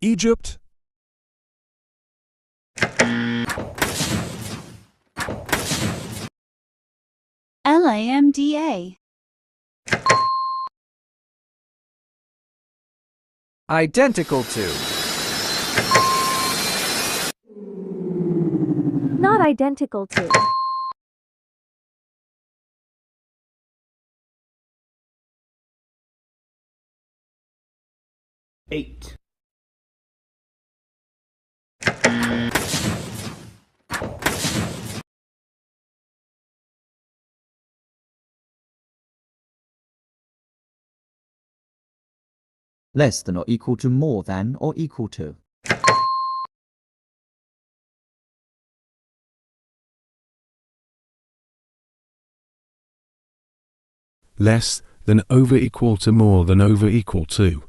Egypt, Lambda. Identical to. Not identical to. Eight. Less than or equal to more than or equal to. less than over equal to more than over equal to.